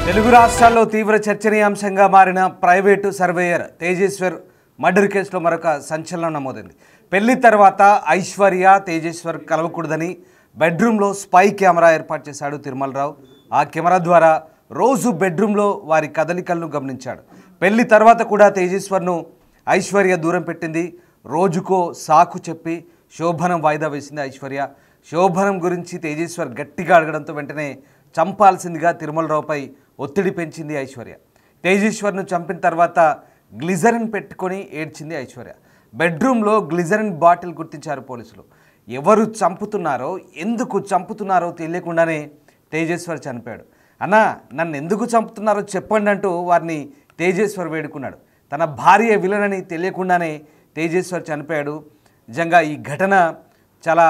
తెలుగు రాష్ట్రాల్లో తీవ్ర చర్చనీయాంశంగా మారిన ప్రైవేటు సర్వేయర్ తేజేశ్వర్ మర్డర్ కేసులో మరొక సంచలనం నమోదైంది. పెళ్లి తర్వాత ఐశ్వర్య తేజేశ్వర్ కలవకూడదని బెడ్రూమ్లో స్పై కెమెరా ఏర్పాటు చేశాడు తిరుమలరావు. ఆ కెమెరా ద్వారా రోజు బెడ్రూమ్లో వారి కదలికలను గమనించాడు. పెళ్లి తర్వాత కూడా తేజేశ్వర్ను ఐశ్వర్య దూరం పెట్టింది. రోజుకో సాకు చెప్పి శోభనం వాయిదా వేసింది ఐశ్వర్య. శోభనం గురించి తేజేశ్వర్ గట్టిగా అడగడంతో వెంటనే చంపాల్సిందిగా తిరుమలరావుపై ఒత్తిడి పెంచింది ఐశ్వర్య. తేజేశ్వర్ను చంపిన తర్వాత గ్లిజరిన్ పెట్టుకొని ఏడ్చింది ఐశ్వర్య. బెడ్రూమ్లో గ్లిజరిన్ బాటిల్ గుర్తించారు పోలీసులు. ఎవరు చంపుతున్నారో ఎందుకు చంపుతున్నారో తెలియకుండానే తేజేశ్వర్ చనిపోయాడు. అన్నా నన్ను ఎందుకు చంపుతున్నారో చెప్పండి అంటూ వారిని తేజేశ్వర్ వేడుకున్నాడు. తన భార్య విలనని తెలియకుండానే తేజేశ్వర్ చనిపోయాడు. నిజంగా ఈ ఘటన చాలా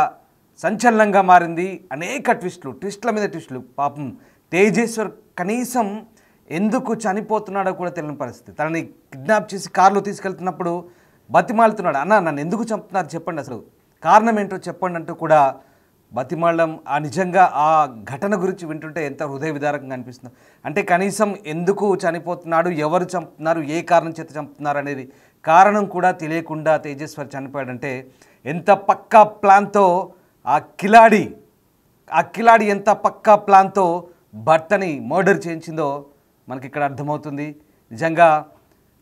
సంచలనంగా మారింది. అనేక ట్విస్టుల మీద ట్విస్టులు. పాపం తేజేశ్వర్ కనీసం ఎందుకు చనిపోతున్నాడో కూడా తెలియని పరిస్థితి. తనని కిడ్నాప్ చేసి కారులో తీసుకెళ్తున్నప్పుడు బతిమాలుతున్నాడు. అన్న నన్ను ఎందుకు చంపుతున్నారు చెప్పండి, అసలు కారణం ఏంటో చెప్పండి అంటూ కూడా బతిమాలడం. నిజంగా ఆ ఘటన గురించి వింటుంటే ఎంత హృదయ విదారకంగా అనిపిస్తుంది. అంటే కనీసం ఎందుకు చనిపోతున్నాడు, ఎవరు చంపుతున్నారు, ఏ కారణం చేత చంపుతున్నారు అనేది కారణం కూడా తెలియకుండా తేజేశ్వర్ చనిపోయాడంటే ఎంత పక్కా ప్లాన్తో ఆ కిలాడి ఎంత పక్కా ప్లాన్తో భర్తని మర్డర్ చేయించిందో మనకి ఇక్కడ అర్థమవుతుంది. నిజంగా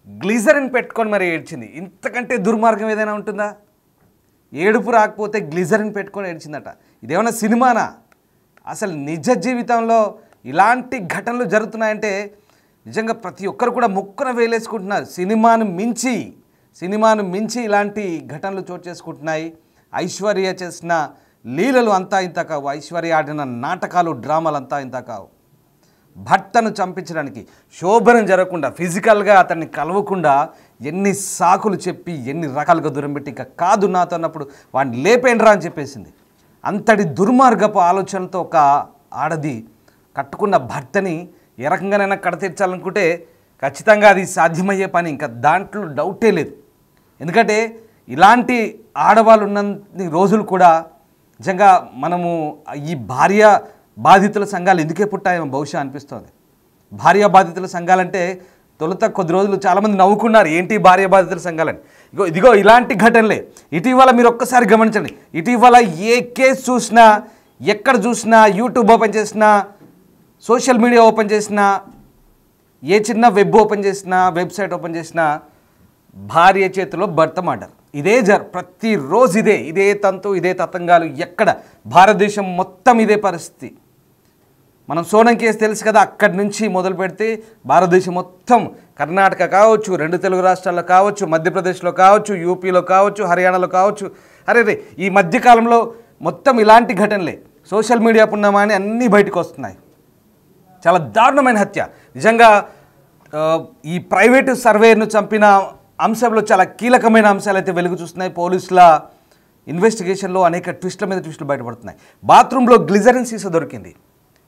గ్లిజరిన్ పెట్టుకొని మరి ఏడ్చింది. ఇంతకంటే దుర్మార్గం ఏదైనా ఉంటుందా? ఏడుపు రాకపోతే గ్లిజరిన్ పెట్టుకొని ఏడ్చిందట. ఇదేమన్నా సినిమానా? అసలు నిజ జీవితంలో ఇలాంటి ఘటనలు జరుగుతున్నాయంటే నిజంగా ప్రతి ఒక్కరు కూడా ముక్కున వేలేసుకుంటున్నారు. సినిమాను మించి ఇలాంటి ఘటనలు చోటు చేసుకుంటున్నాయి. ఐశ్వర్య చేసిన లీలలు అంతా ఇంత కావు. ఐశ్వర్య ఆడిన నాటకాలు, డ్రామాలు అంతా ఇంత కావు. భర్తను చంపించడానికి, శోభనం జరగకుండా, ఫిజికల్గా అతన్ని కలవకుండా ఎన్ని సాకులు చెప్పి ఎన్ని రకాలుగా దూరం పెట్టి ఇక కాదు నాతో అన్నప్పుడు వాడిని లేపేండ్రా అని చెప్పేసింది. అంతటి దుర్మార్గపు ఆలోచనతో ఒక ఆడది కట్టుకున్న భర్తని ఏ రకంగానైనా కడతీర్చాలనుకుంటే ఖచ్చితంగా అది సాధ్యమయ్యే పని. ఇంకా దాంట్లో డౌటే లేదు. ఎందుకంటే ఇలాంటి ఆడవాళ్ళు ఉన్న రోజులు కూడా నిజంగా మనము ఈ భార్య బాధితుల సంఘాలు ఎందుకే పుట్టాయేమో బహుశా అనిపిస్తుంది. భార్య బాధితుల సంఘాలంటే తొలుత కొద్ది రోజులు చాలామంది నవ్వుకున్నారు, ఏంటి భార్య బాధితుల సంఘాలని. ఇదిగో ఇలాంటి ఘటనలే ఇటీవల మీరు ఒక్కసారి గమనించండి. ఇటీవల ఏ కేసు చూసినా, ఎక్కడ చూసినా, యూట్యూబ్ ఓపెన్ చేసినా, సోషల్ మీడియా ఓపెన్ చేసినా, ఏ చిన్న వెబ్ ఓపెన్ చేసినా, వెబ్సైట్ ఓపెన్ చేసినా భార్య చేతిలో భర్త మర్డర్. ప్రతిరోజు ఇదే తంతు, ఇదే తతంగాలు. ఎక్కడ భారతదేశం మొత్తం ఇదే పరిస్థితి. మనం సోనం కేసు తెలుసు కదా, అక్కడి నుంచి మొదలు పెడితే భారతదేశం మొత్తం, కర్ణాటక కావచ్చు, 2 తెలుగు రాష్ట్రాల్లో కావచ్చు, మధ్యప్రదేశ్లో కావచ్చు, యూపీలో కావచ్చు, హర్యానాలో కావచ్చు. ఈ మధ్యకాలంలో మొత్తం ఇలాంటి ఘటనలే. సోషల్ మీడియా పుణ్యమా అని అన్నీ బయటకు వస్తున్నాయి. చాలా దారుణమైన హత్య. నిజంగా ఈ ప్రైవేటు సర్వేయర్ను చంపిన అంశంలో చాలా కీలకమైన అంశాలు అయితే వెలుగు చూస్తున్నాయి. పోలీసుల ఇన్వెస్టిగేషన్లో అనేక ట్విస్టుల మీద ట్విస్టులు బయటపడుతున్నాయి. బాత్రూంలో గ్లిజరిన్ సీసా దొరికింది.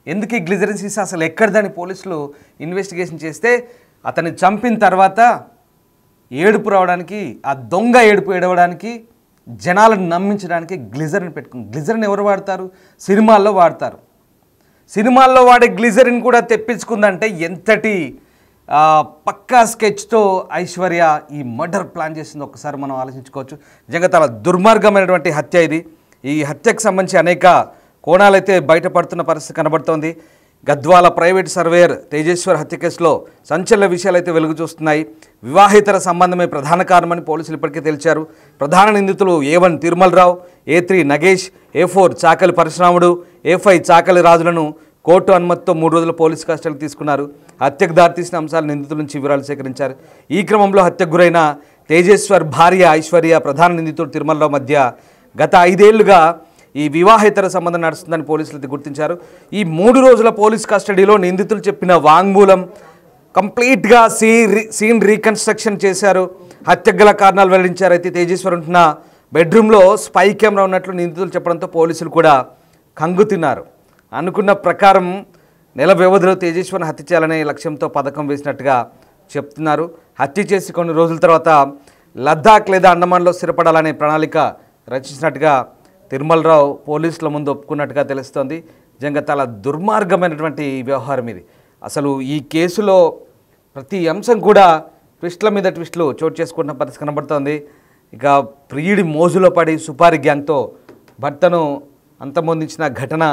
ఎందుకు ఈ గ్లిజరిన్ సీసా అసలు ఎక్కడిదని పోలీసులు ఇన్వెస్టిగేషన్ చేస్తే అతన్ని చంపిన తర్వాత ఏడుపు రావడానికి, ఆ దొంగ ఏడుపు ఏడవడానికి, జనాలను నమ్మించడానికి గ్లిజరిన్ పెట్టుకుంది. గ్లిజరిన్ ఎవరు వాడతారు? సినిమాల్లో వాడతారు. సినిమాల్లో వాడే గ్లిజరిన్ కూడా తెప్పించుకుందంటే ఎంతటి పక్కా స్కెచ్తో ఐశ్వర్య ఈ మర్డర్ ప్లాన్ చేసింది ఒక్కసారి మనం ఆలోచించుకోవచ్చు. నిజంగా చాలా దుర్మార్గమైనటువంటి హత్య ఇది. ఈ హత్యకు సంబంధించి అనేక కోణాలైతే బయటపడుతున్న పరిస్థితి కనబడుతోంది. గద్వాల ప్రైవేట్ సర్వేయర్ తేజేశ్వర్ హత్య కేసులో సంచలన విషయాలు అయితే వెలుగు చూస్తున్నాయి. వివాహేతర సంబంధమే ప్రధాన కారణమని పోలీసులు ఇప్పటికే తెలిచారు. ప్రధాన నిందితులు A1 Tirumalarao, A3 Nagesh, A4 చాకలి పరశురాముడు, A5 చాకలి రాజులను కోర్టు అనుమతితో 3 రోజుల పోలీసు కస్టడీకి తీసుకున్నారు. హత్యకు దారితీసిన అంశాలు నిందితుల నుంచి వివరాలు సేకరించారు. ఈ క్రమంలో హత్యకు గురైన తేజేశ్వర్ భార్య ఐశ్వర్య, ప్రధాన నిందితుడు తిరుమలరావు మధ్య గత 5 ఏళ్లుగా ఈ వివాహేతర సంబంధం నడుస్తుందని పోలీసులు గుర్తించారు. ఈ 3 రోజుల పోలీస్ కస్టడీలో నిందితులు చెప్పిన వాంగ్మూలం కంప్లీట్గా సీన్ రీకన్స్ట్రక్షన్ చేశారు. హత్యకు గల కారణాలు వెల్లడించారు. అయితే తేజేశ్వర్ ఉంటున్న బెడ్రూమ్లో స్పై కెమెరా ఉన్నట్లు నిందితులు చెప్పడంతో పోలీసులు కూడా కంగు తిన్నారు. అనుకున్న ప్రకారం నెల వ్యవధిలో తేజేశ్వర్ని హత్య చేయాలనే లక్ష్యంతో పథకం వేసినట్టుగా చెప్తున్నారు. హత్య చేసి కొన్ని రోజుల తర్వాత లద్దాఖ్ లేదా అండమాన్లో స్థిరపడాలనే ప్రణాళిక రచించినట్టుగా తిరుమలరావు పోలీసుల ముందు ఒప్పుకున్నట్టుగా తెలుస్తోంది. నిజంగా చాలా దుర్మార్గమైనటువంటి వ్యవహారం ఇది. అసలు ఈ కేసులో ప్రతి అంశం కూడా ట్విస్ట్ల మీద ట్విస్ట్లు చోటు చేసుకుంటున్న పరిస్థితి కనబడుతోంది. ఇక ప్రియుడి మోజులో పడి సుపారి గ్యాంగ్తో భర్తను అంతమొందించిన ఘటన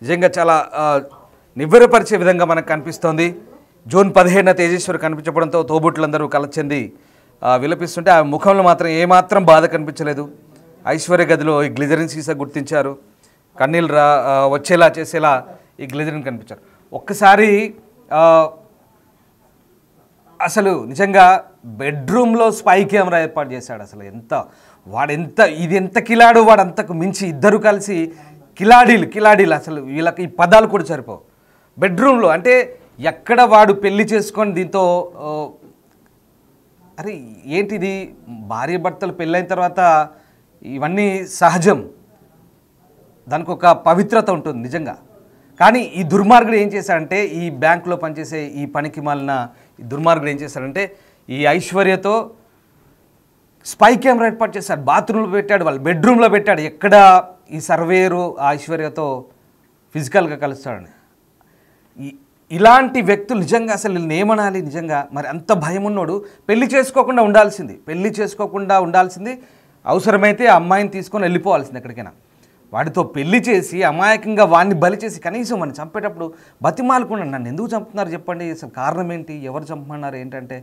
నిజంగా చాలా నివ్వెరపరిచే విధంగా మనకు కనిపిస్తోంది. జూన్ 17న తేజేశ్వరి కనిపించడంతో తోబుట్లందరూ కలచెంది విలపిస్తుంటే ఆ ముఖంలో మాత్రం ఏమాత్రం బాధ కనిపించలేదు. ఐశ్వర్య గదిలో ఈ గ్లిజరిన్ సీసా గుర్తించారు. కన్నీళ్ళు వచ్చేలా చేసేలా ఈ గ్లిజరిన్ కనిపించారు. ఒక్కసారి అసలు నిజంగా బెడ్రూమ్లో స్పై కెమెరా ఏర్పాటు చేశాడు. అసలు ఇది ఎంత కిలాడు, వాడు అంతకు మించి ఇద్దరు కలిసి కిలాడీలు అసలు వీళ్ళకి ఈ పదాలు కూడా సరిపోవు. బెడ్రూమ్లో అంటే ఎక్కడ వాడు పెళ్లి చేసుకొని దీంతో అరే ఏంటిది, భార్య భర్తలు పెళ్ళైన తర్వాత ఇవన్నీ సహజం, దానికి ఒక పవిత్రత ఉంటుంది నిజంగా. కానీ ఈ దుర్మార్గుడు ఏం చేశాడంటే, ఈ బ్యాంకులో పనిచేసే ఈ పనికి మాలిన ఈ దుర్మార్గుడు ఏం చేశాడంటే ఈ ఐశ్వర్యతో స్పై కెమెరా ఏర్పాటు చేశాడు. బాత్రూంలో పెట్టాడు, వాళ్ళ బెడ్రూమ్లో పెట్టాడు. ఎక్కడ ఈ సర్వేయరు ఆ ఐశ్వర్యతో ఫిజికల్గా కలుస్తాడని. ఇలాంటి వ్యక్తులు నిజంగా అసలు వీళ్ళని ఏమనాలి నిజంగా. మరి అంత భయం ఉన్నోడు పెళ్లి చేసుకోకుండా ఉండాల్సింది, అవసరమైతే ఆ అమ్మాయిని తీసుకొని వెళ్ళిపోవాల్సింది ఎక్కడికైనా. వాడితో పెళ్లి చేసి అమాయకంగా వాడిని బలి చేసి కనీసం వాడిని చంపేటప్పుడు బతిమాలకుండా నన్ను ఎందుకు చంపుతున్నారు చెప్పండి, అసలు కారణం ఏంటి, ఎవరు చంపమన్నారు ఏంటంటే,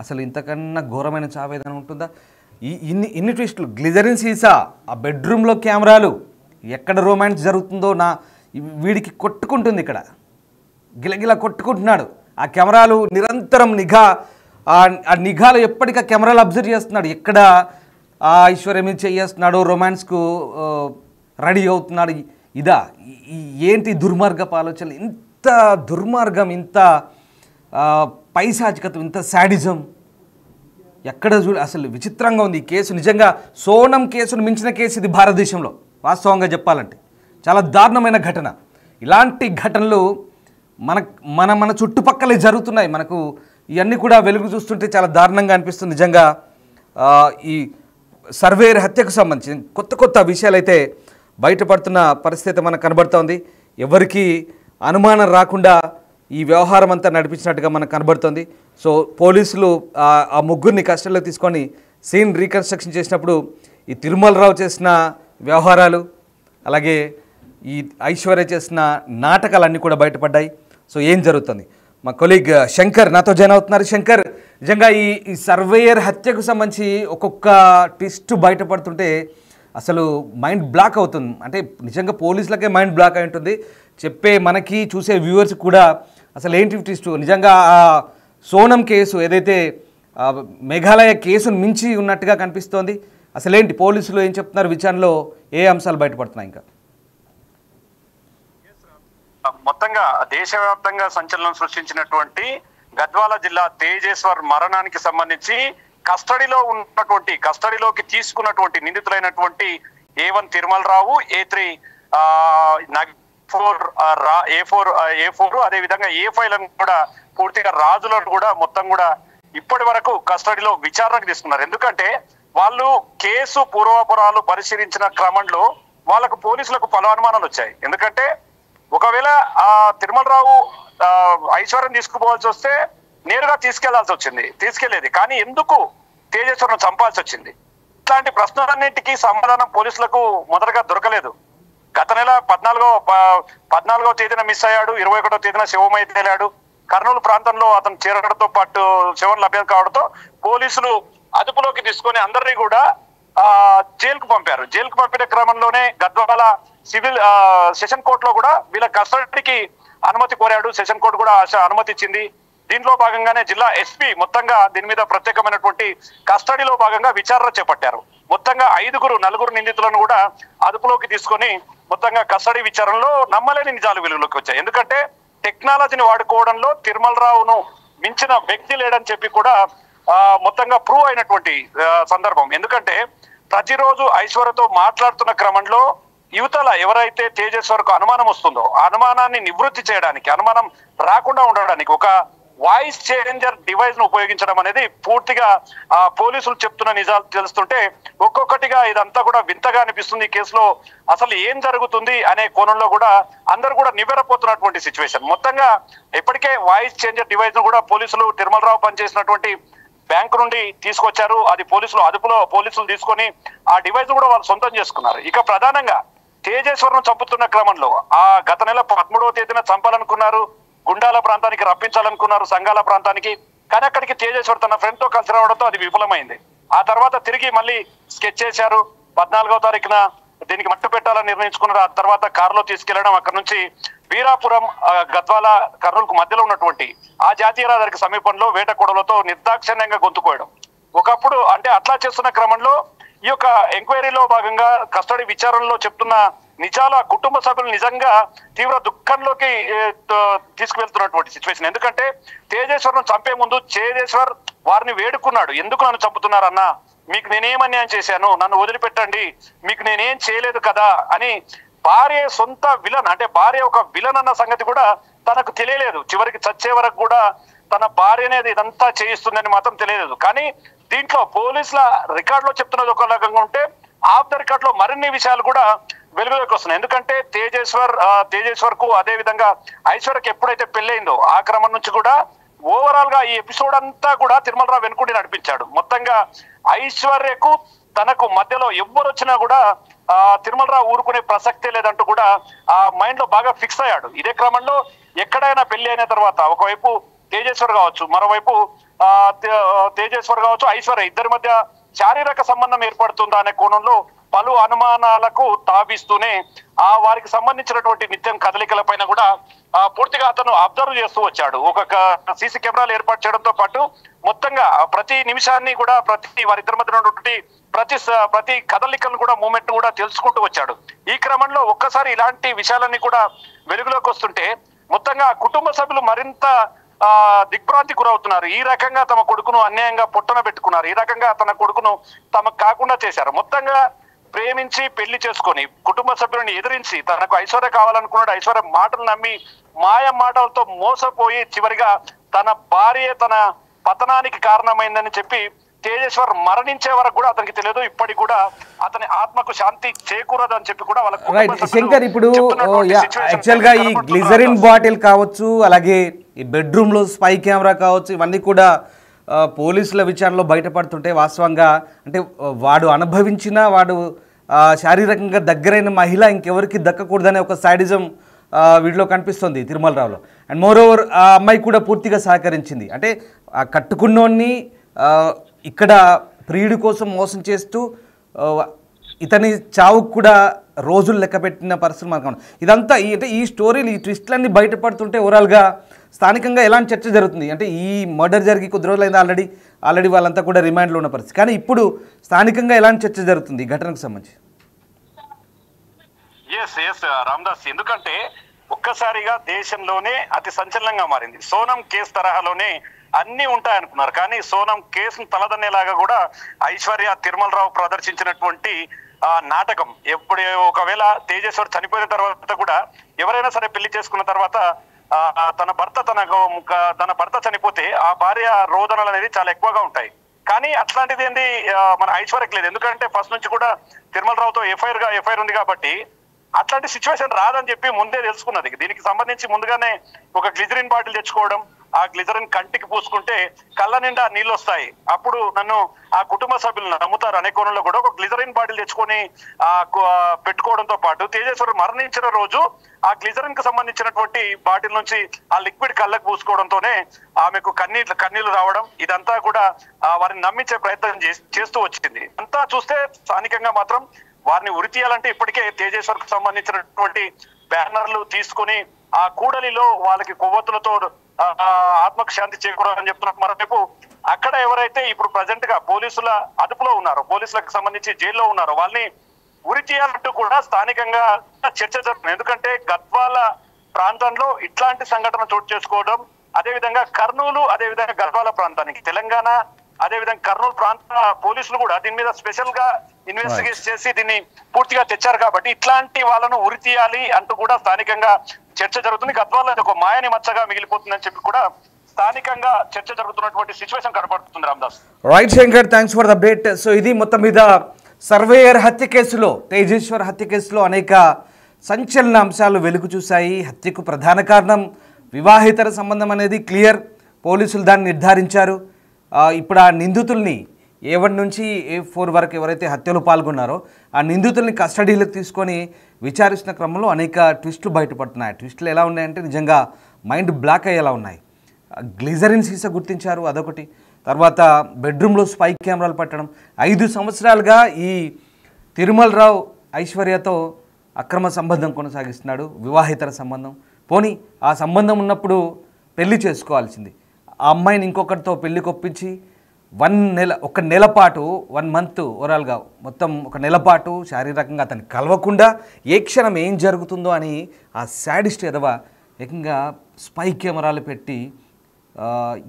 అసలు ఇంతకన్నా ఘోరమైన చావేదన ఉంటుందా? ఇన్ని ట్విస్టులు, గ్లిజరిన్ సీసా, ఆ బెడ్రూమ్లో కెమెరాలు, ఎక్కడ రొమాన్స్ జరుగుతుందో వీడికి కొట్టుకుంటుంది, ఇక్కడ గిలగిలా కొట్టుకుంటున్నాడు. ఆ కెమెరాలు నిరంతరం ఆ నిఘాలో ఎప్పటికీ ఆ కెమెరాలు అబ్జర్వ్ చేస్తున్నాడు. ఎక్కడ ఆ ఐశ్వర్యం మీద చేస్తున్నాడు, రొమాన్స్కు రెడీ అవుతున్నాడు. ఏంటి దుర్మార్గపు ఆలోచనలు, ఇంత దుర్మార్గం, ఇంత పైశాచికత, ఇంత శాడిజం ఎక్కడ అసలు విచిత్రంగా ఉంది ఈ కేసు. నిజంగా సోనం కేసును మించిన కేసు ఇది భారతదేశంలో, వాస్తవంగా చెప్పాలంటే చాలా దారుణమైన ఘటన. ఇలాంటి ఘటనలు మన చుట్టుపక్కలే జరుగుతున్నాయి. మనకు ఇవన్నీ కూడా వెలుగు చూస్తుంటే చాలా దారుణంగా అనిపిస్తుంది నిజంగా. ఈ సర్వేయర్ హత్యకు సంబంధించి కొత్త విషయాలు అయితే బయటపడుతున్న పరిస్థితి మనకు కనబడుతోంది. ఎవరికి అనుమానం రాకుండా ఈ వ్యవహారం అంతా నడిపించినట్టుగా మనకు కనబడుతోంది. సో పోలీసులు ఆ ముగ్గురిని కస్టడీలోకి తీసుకొని సీన్ రీకన్స్ట్రక్షన్ చేసినప్పుడు ఈ తిరుమలరావు చేసిన వ్యవహారాలు, అలాగే ఈ ఐశ్వర్య చేసిన నాటకాలన్నీ కూడా బయటపడ్డాయి. సో ఏం జరుగుతుంది, మా కొలీగ్ శంకర్ నాతో జాయిన్ అవుతున్నారు. శంకర్, నిజంగా ఈ సర్వేయర్ హత్యకు సంబంధించి ఒక్కొక్క ట్విస్ట్ బయటపడుతుంటే అసలు మైండ్ బ్లాక్ అవుతుంది. అంటే నిజంగా పోలీసులకే మైండ్ బ్లాక్ అయి ఉంటుంది, చెప్పే మనకి చూసే వ్యూవర్స్ కూడా అసలు ఏంటి ట్విస్ట్. నిజంగా ఆ సోనం కేసు ఏదైతే మేఘాలయ కేసును మించి ఉన్నట్టుగా కనిపిస్తోంది. అసలేంటి పోలీసులు ఏం చెప్తున్నారు, విచారణలో ఏ అంశాలు బయటపడుతున్నాయి? ఇంకా మొత్తంగా దేశవ్యాప్తంగా సంచలనం సృష్టించినటువంటి గద్వాల జిల్లా తేజేశ్వర్ మరణానికి సంబంధించి కస్టడీలోకి తీసుకున్నటువంటి నిందితులైనటువంటి A1 తిరుమలరావు, A3 A4 అదే విధంగా A5 కూడా పూర్తిగా రాజులను కూడా మొత్తం కూడా ఇప్పటి వరకు కస్టడీలో విచారణకు తీసుకున్నారు. ఎందుకంటే వాళ్ళు కేసు పూర్వాపరాలు పరిశీలించిన క్రమంలో వాళ్ళకు పోలీసులకు పలు అనుమానాలు వచ్చాయి. ఎందుకంటే ఒకవేళ ఆ తిరుమలరావు ఐశ్వర్యం తీసుకుపోవాల్సి వస్తే నేరుగా తీసుకెళ్లేది, కానీ ఎందుకు తేజేశ్వరను చంపాల్సి వచ్చింది? ఇట్లాంటి ప్రశ్నలన్నింటికీ సమాధానం పోలీసులకు మొదటగా దొరకలేదు. గత నెల 14వ తేదీన మిస్ అయ్యాడు, 21వ తేదీన శివమై తేలాడు. కర్నూలు ప్రాంతంలో అతను చేరడంతో పాటు శవం లభ్యం కావడంతో పోలీసులు అదుపులోకి తీసుకొని అందరినీ కూడా జైలుకు పంపారు. జైలుకు పంపిన క్రమంలోనే గద్వాల సివిల్ సెషన్ కోర్టులో కూడా వీళ్ళ కస్టడీకి అనుమతి కోరాడు. సెషన్ కోర్టు కూడా అనుమతి ఇచ్చింది. దీంట్లో భాగంగానే జిల్లా ఎస్పీ మొత్తంగా దీని మీద ప్రత్యేకమైనటువంటి కస్టడీలో భాగంగా విచారణ చేపట్టారు. మొత్తంగా నలుగురు నిందితులను కూడా అదుపులోకి తీసుకొని మొత్తంగా కస్టడీ విచారణలో నమ్మలేని నిజాలు వెలుగులోకి వచ్చాయి. ఎందుకంటే టెక్నాలజీని వాడుకోవడంలో తిరుమలరావును మించిన వ్యక్తి లేడని చెప్పి కూడా మొత్తంగా ప్రూవ్ అయినటువంటి సందర్భం. ఎందుకంటే ప్రతిరోజు ఐశ్వర్యతో మాట్లాడుతున్న క్రమంలో యువతల ఎవరైతే తేజేశ్వర్కు అనుమానం వస్తుందో ఆ అనుమానాన్ని నివృత్తి చేయడానికి, అనుమానం రాకుండా ఉండడానికి ఒక వాయిస్ చేంజర్ డివైస్ ను ఉపయోగించడం అనేది పూర్తిగా పోలీసులు చెప్తున్న నిజాలు తెలుస్తుంటే ఒక్కొక్కటిగా ఇదంతా కూడా వింతగా అనిపిస్తుంది. ఈ కేసులో అసలు ఏం జరుగుతుంది అనే కోణంలో కూడా అందరూ కూడా నివ్వెరపోతున్నటువంటి సిచ్యువేషన్. మొత్తంగా ఇప్పటికే వాయిస్ చేంజర్ డివైస్ ను కూడా పోలీసులు తిరుమలరావు పనిచేసినటువంటి బ్యాంకు నుండి తీసుకొచ్చారు. అది పోలీసులు తీసుకొని ఆ డివైస్ కూడా వాళ్ళు సొంతం చేసుకున్నారు. ఇక ప్రధానంగా తేజేశ్వరను చంపుతున్న క్రమంలో ఆ గత నెల 13వ తేదీన చంపాలనుకున్నారు, గుండాల ప్రాంతానికి రప్పించాలనుకున్నారు, సంఘాల ప్రాంతానికి. కానీ అక్కడికి తేజేశ్వర్ తన ఫ్రెండ్ తో కలిసి రావడంతో అది విఫలమైంది. ఆ తర్వాత తిరిగి మళ్ళీ స్కెచ్ చేశారు. 14వ తారీఖున దీనికి మట్టు పెట్టాలని నిర్ణయించుకున్నారు. ఆ తర్వాత కారులో తీసుకెళ్లడం, అక్కడ నుంచి వీరాపురం గద్వాల కర్నూలుకు మధ్యలో ఉన్నటువంటి ఆ జాతీయ రహదారికి సమీపంలో వేట కొడవలతో నిర్దాక్షిణ్యంగా గొంతుకోయడం. ఒకప్పుడు అంటే అట్లా చేస్తున్న క్రమంలో ఈ యొక్క ఎంక్వైరీలో భాగంగా కస్టడీ విచారణలో చెప్తున్న నిజాల కుటుంబ సభ్యులు నిజంగా తీవ్ర దుఃఖంలోకి తీసుకువెళ్తున్నటువంటి సిచ్యువేషన్. ఎందుకంటే తేజేశ్వరను చంపే ముందు తేజేశ్వర్ వారిని వేడుకున్నాడు, ఎందుకు నన్ను చంపుతున్నారన్నా, మీకు నేనేమన్యాయం చేశాను, నన్ను వదిలిపెట్టండి, మీకు నేనేం చేయలేదు కదా అని భార్య సొంత విలన్ అంటే భార్య ఒక విలన్ అన్న సంగతి కూడా తనకు తెలియలేదు. చివరికి చచ్చే వరకు కూడా తన భార్య అనేది ఇదంతా చేయిస్తుందని మాత్రం తెలియలేదు. కానీ దీంట్లో పోలీసుల రికార్డులో చెప్తున్నది ఒక రకంగా ఉంటే ఆఫ్ ద రికార్డ్ లో మరిన్ని విషయాలు కూడా వెలుగులోకి వస్తున్నాయి. ఎందుకంటే తేజేశ్వర్ కు అదే విధంగా ఐశ్వర్యకి ఎప్పుడైతే పెళ్ళైందో ఆ క్రమం నుంచి కూడా ఓవరాల్ గా ఈ ఎపిసోడ్ అంతా కూడా తిరుమలరావు వెనుకుండి నడిపించాడు. మొత్తంగా ఐశ్వర్యకు తనకు మధ్యలో ఎవ్వరు వచ్చినా కూడా తిరుమలరావు ఊరుకునే ప్రసక్తే లేదంటూ కూడా ఆ మైండ్ లో బాగా ఫిక్స్ అయ్యాడు. ఇదే క్రమంలో ఎక్కడైనా పెళ్లి అయిన తర్వాత ఒకవైపు తేజేశ్వర్ కావచ్చు, మరోవైపు తేజేశ్వర్ కావచ్చు, ఐశ్వర్య ఇద్దరి మధ్య శారీరక సంబంధం ఏర్పడుతుందా అనే కోణంలో పలు అనుమానాలకు తావిస్తూనే వారికి సంబంధించినటువంటి నిత్యం కదలికల పైన కూడా పూర్తిగా అతను అబ్జర్వ్ చేస్తూ వచ్చాడు. ఒక సీసీ కెమెరాలు ఏర్పాటు చేయడంతో పాటు మొత్తంగా ప్రతి నిమిషాన్ని కూడా వారిద్దరి మధ్య ఉన్నటువంటి ప్రతి కదలికలను కూడా మూమెంట్ కూడా తెలుసుకుంటూ వచ్చాడు. ఈ క్రమంలో ఒక్కసారి ఇలాంటి విషయాలన్నీ కూడా వెలుగులోకి వస్తుంటే మొత్తంగా కుటుంబ సభ్యులు మరింత దిగ్భ్రాంతి గురవుతున్నారు. ఈ రకంగా తమ కొడుకును అన్యాయంగా పొట్టన పెట్టుకున్నారు, ఈ రకంగా తన కొడుకును తమకు కాకుండా చేశారు. మొత్తంగా ప్రేమించి పెళ్లి చేసుకొని కుటుంబ సభ్యులను ఎదిరించి తనకు ఐశ్వర్య కావాలనుకున్నాడు. ఐశ్వర్య మాటలు నమ్మి మాయ మాటలతో మోసపోయి చివరిగా తన భార్య తన పతనానికి కారణమైందని చెప్పి తేజేశ్వర్ మరణించే వరకు కూడా అతనికి తెలియదు. ఇప్పటికి కూడా అతని ఆత్మకు శాంతి చేకూరదు అని చెప్పి కూడా రైట్ శంకర్, ఇప్పుడు యాక్చువల్ గా ఈ గ్లిజరిన్ బాటిల్ కావచ్చు, అలాగే ఈ బెడ్రూమ్ లో స్పై కెమెరా కావచ్చు, ఇవన్నీ కూడా పోలీసుల విచారణలో బయటపడుతుంటే వాస్తవంగా అంటే వాడు అనుభవించిన వాడు శారీరకంగా దగ్గరైన మహిళ ఇంకెవరికి దక్కకూడదనే ఒక సాడిజం వీటిలో కనిపిస్తుంది తిరుమలరావులో. అండ్ మోర్ ఓవర్ ఆ అమ్మాయి కూడా పూర్తిగా సహకరించింది. అంటే ఆ కట్టుకున్నోన్ని ఇక్కడ ప్రియుడి కోసం మోసం చేస్తూ ఇతని చావుకు కూడా రోజులు లెక్క పెట్టిన పరిస్థితి మనకు. ఇదంతా అంటే ఈ స్టోరీలు ఈ ట్విస్ట్లన్నీ బయటపడుతుంటే ఓవరాల్గా స్థానికంగా ఎలాంటి చర్చ జరుగుతుంది అంటే ఈ మర్డర్ జరిగి కొద్ది రోజులైంది ఆల్రెడీ వాళ్ళంతా కూడా రిమాండ్లో ఉన్న పరిస్థితి. కానీ ఇప్పుడు స్థానికంగా ఎలాంటి చర్చ జరుగుతుంది ఈ ఘటనకు సంబంధించి? రామదాస్, ఎందుకంటే ఒక్కసారిగా దేశంలోనే అతి సంచలనంగా మారింది. సోనం కేసు తరహాలోనే అన్ని ఉంటాయనుకున్నారు, కానీ సోనం కేసును తలదన్నేలాగా కూడా ఐశ్వర్య తిరుమలరావు ప్రదర్శించినటువంటి నాటకం. ఎప్పుడు ఒకవేళ తేజేశ్వర్ చనిపోయిన తర్వాత కూడా ఎవరైనా సరే పెళ్లి చేసుకున్న తర్వాత తన భర్త చనిపోతే ఆ భార్య రోదనలు అనేది చాలా ఎక్కువగా ఉంటాయి. కానీ అట్లాంటిది ఏంది మన ఐశ్వర్యకి లేదు. ఎందుకంటే ఫస్ట్ నుంచి కూడా తిరుమలరావుతో ఎఫ్ఐఆర్ ఉంది కాబట్టి అట్లాంటి సిచ్యువేషన్ రాదని చెప్పి ముందే తెలుసుకున్నది. దీనికి సంబంధించి ముందుగానే ఒక గ్లిజరిన్ బాటిల్ తెచ్చుకోవడం, ఆ గ్లిజరిన్ కంటికి పూసుకుంటే కళ్ళ నిండా నీళ్ళు వస్తాయి, అప్పుడు నన్ను ఆ కుటుంబ సభ్యులు నమ్ముతారు అనే కోణంలో కూడా ఒక గ్లిజరిన్ బాటిల్ తెచ్చుకొని పెట్టుకోవడంతో పాటు తేజేశ్వర్ మరణించిన రోజు ఆ గ్లిజరిన్ కు సంబంధించినటువంటి బాటిల్ నుంచి ఆ లిక్విడ్ కళ్ళకు పూసుకోవడంతోనే ఆమెకు కన్నీళ్లు రావడం, ఇదంతా కూడా వారిని నమ్మించే ప్రయత్నం చేస్తూ వచ్చింది. అంతా చూస్తే స్థానికంగా మాత్రం వారిని ఉరి తీయాలంటే ఇప్పటికే తేజేశ్వర్ కు సంబంధించినటువంటి బ్యానర్లు తీసుకుని ఆ కూడలిలో వాళ్ళకి కొవ్వొత్తులతో ఆత్మకు శాంతి చేకూరాలని చెప్తున్నారు. మరోవైపు అక్కడ ఎవరైతే ఇప్పుడు ప్రజెంట్ గా పోలీసుల అదుపులో ఉన్నారో, పోలీసులకు సంబంధించి జైల్లో ఉన్నారో వాళ్ళని ఉరి తీయాలంటూ కూడా స్థానికంగా చర్చ జరుగుతుంది. ఎందుకంటే గద్వాల ప్రాంతంలో ఇట్లాంటి సంఘటన చోటు చేసుకోవడం, అదేవిధంగా కర్నూలు, అదేవిధంగా గద్వాల ప్రాంతానికి తెలంగాణ, అదేవిధంగా కర్నూలు ప్రాంత పోలీసులు కూడా దీని మీద స్పెషల్ గా ఇన్వెస్టిగేట్ చేసి దీన్ని పూర్తిగా తెచ్చారు. కాబట్టి ఇట్లాంటి వాళ్ళను ఉరి తీయాలి అంటూ కూడా స్థానికంగా చర్చ జరుగుతుంది. గద్వాల ఒక మాయని మచ్చగా మిగిలిపోతుందని చెప్పి కూడా స్థానికంగా చర్చ జరుగుతున్నటువంటి సిచ్యువేషన్ కనబడుతుంది Ramdas. Right Shankar, thanks for the update. So ఇది మొత్తం మీద సర్వేయర్ హత్య కేసులో, తేజేశ్వర్ హత్య కేసులో అనేక సంచలన అంశాలు వెలుగు చూశాయి. హత్యకు ప్రధాన కారణం వివాహేతర సంబంధం అనేది క్లియర్. పోలీసులు దాన్ని నిర్ధారించారు. ఇప్పుడు ఆ నిందితుల్ని A1 నుంచి A4 వరకు ఎవరైతే హత్యలో పాల్గొన్నారో ఆ నిందితుల్ని కస్టడీలోకి తీసుకొని విచారిస్తున్న క్రమంలో అనేక ట్విస్టులు బయటపడుతున్నాయి. ట్విస్టులు ఎలా ఉన్నాయంటే నిజంగా మైండ్ బ్లాక్ అయ్యేలా ఉన్నాయి. గ్లిజరిన్ సీసా గుర్తించారు, అదొకటి. తర్వాత బెడ్రూమ్లో స్పై కెమెరాలు పట్టడం. 5 సంవత్సరాలుగా ఈ తిరుమల రావు ఐశ్వర్యతో అక్రమ సంబంధం కొనసాగిస్తున్నాడు, వివాహేతర సంబంధం. పోనీ ఆ సంబంధం ఉన్నప్పుడు పెళ్లి చేసుకోవాల్సింది. ఆ అమ్మాయిని ఇంకొకరితో పెళ్లి కొప్పించి 1 నెల పాటు 1 మంత్ ఓవరాల్గా మొత్తం 1 నెల పాటు శారీరకంగా అతన్ని కలవకుండా ఏ క్షణం ఏం జరుగుతుందో అని ఆ శాడిస్ట్ ఎదవ ఏకంగా స్పై కెమెరాలు పెట్టి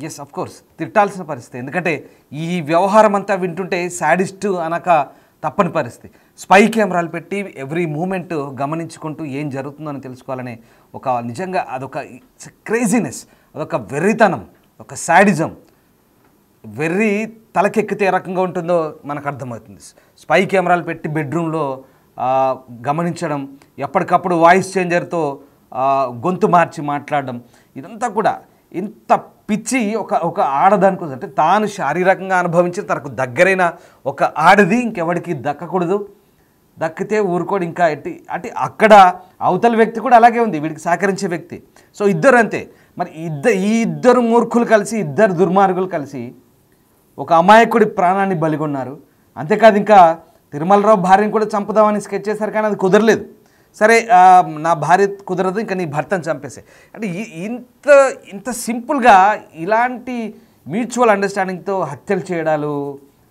ఎస్ అఫ్ కోర్స్ తిట్టాల్సిన పరిస్థితి. ఎందుకంటే ఈ వ్యవహారం అంతా వింటుంటే శాడిస్ట్ అనక తప్పని పరిస్థితి. స్పై కెమెరాలు పెట్టి ఎవ్రీ మూమెంట్ గమనించుకుంటూ ఏం జరుగుతుందో అని తెలుసుకోవాలనే ఒక నిజంగా అదొక క్రేజీనెస్, అదొక వెర్రితనం, ఒక శాడిజం. వెర్రి తలకెక్కితే ఏ రకంగా ఉంటుందో మనకు అర్థమవుతుంది. స్పై కెమెరాలు పెట్టి బెడ్రూమ్లో గమనించడం, ఎప్పటికప్పుడు వాయిస్ చేంజర్తో గొంతు మార్చి మాట్లాడడం, ఇదంతా కూడా ఇంత పిచ్చి ఒక ఆడదాని కోసం. అంటే తాను శారీరకంగా అనుభవించి తనకు దగ్గరైన ఒక ఆడది ఇంకెవడికి దక్కకూడదు, దక్కితే ఊరుకోడు. ఇంకా అంటే అక్కడ అవతల వ్యక్తి కూడా అలాగే ఉంది, వీడికి సహకరించే వ్యక్తి. సో ఇద్దరు అంతే. మరి ఈ ఇద్దరు మూర్ఖులు కలిసి, ఇద్దరు దుర్మార్గులు కలిసి ఒక అమాయకుడి ప్రాణాన్ని బలిగొన్నారు. అంతేకాదు ఇంకా తిరుమలరావు భార్యను కూడా చంపుదామని స్కెచ్ చేశారు, కానీ అది కుదరలేదు. సరే నా భార్య కుదరదు, ఇంకా నీ భర్తను చంపేసే. అంటే ఇంత సింపుల్గా ఇలాంటి మ్యూచువల్ అండర్స్టాండింగ్తో హత్యలు చేయడాలు,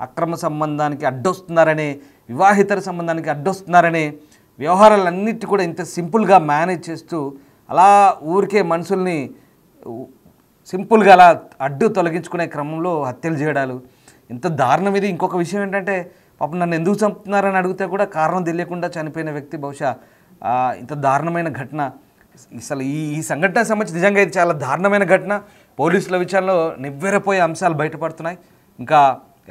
అక్రమ సంబంధానికి అడ్డొస్తున్నారనే, వివాహితర సంబంధానికి అడ్డొస్తున్నారనే వ్యవహారాలన్నిటి కూడా ఇంత సింపుల్గా మేనేజ్ చేస్తూ అలా ఊరికే మనుషుల్ని సింపుల్గా అలా అడ్డు తొలగించుకునే క్రమంలో హత్యలు చేయడాలు ఇంత దారుణం. ఇది ఇంకొక విషయం ఏంటంటే పాపం నన్ను ఎందుకు చంపుతున్నారని అడిగితే కూడా కారణం తెలియకుండా చనిపోయిన వ్యక్తి. బహుశా ఇంత దారుణమైన ఘటన, అసలు ఈ సంఘటన సంబంధించి నిజంగా ఇది చాలా దారుణమైన ఘటన. పోలీసుల విచారణలో నివ్వెరపోయే అంశాలు బయటపడుతున్నాయి. ఇంకా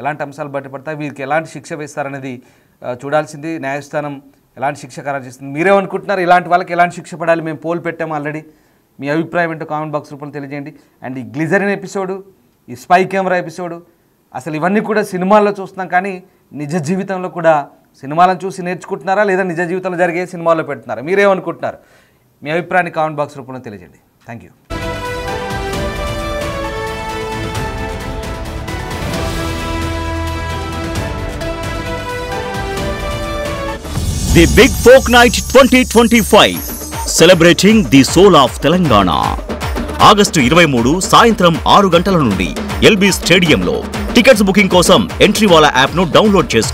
ఎలాంటి అంశాలు బయటపడతాయి, వీరికి ఎలాంటి శిక్ష వేస్తారనేది చూడాల్సింది. న్యాయస్థానం ఎలాంటి శిక్ష ఖరారు చేస్తుంది. మీరేమనుకుంటున్నారు, ఇలాంటి వాళ్ళకి ఎలాంటి శిక్ష పడాలి? మేము పోల్ పెట్టాము ఆల్రెడీ. మీ అభిప్రాయం ఏంటో కామెంట్ బాక్స్ రూపంలో తెలియజేయండి. అండ్ ఈ గ్లిజరిన్ ఎపిసోడు, ఈ స్పై కెమెరా ఎపిసోడు, అసలు ఇవన్నీ కూడా సినిమాల్లో చూస్తున్నాం, కానీ నిజ జీవితంలో కూడా సినిమాలను చూసి నేర్చుకుంటున్నారా లేదా నిజ జీవితంలో జరిగే సినిమాల్లో పెడుతున్నారా? మీరేమనుకుంటున్నారు? మీ అభిప్రాయాన్ని కామెంట్ బాక్స్ రూపంలో తెలియజేయండి. Thank you. The Big Folk Night 2025 celebrating the soul of Telangana. August 23 సాయంత్రం 6 గంటల నుండి ఎల్బీ స్టేడియంలో. టికెట్స్ బుకింగ్ కోసం ఎంట్రీ వాలా యాప్ను డౌన్లోడ్ చేసుకోండి.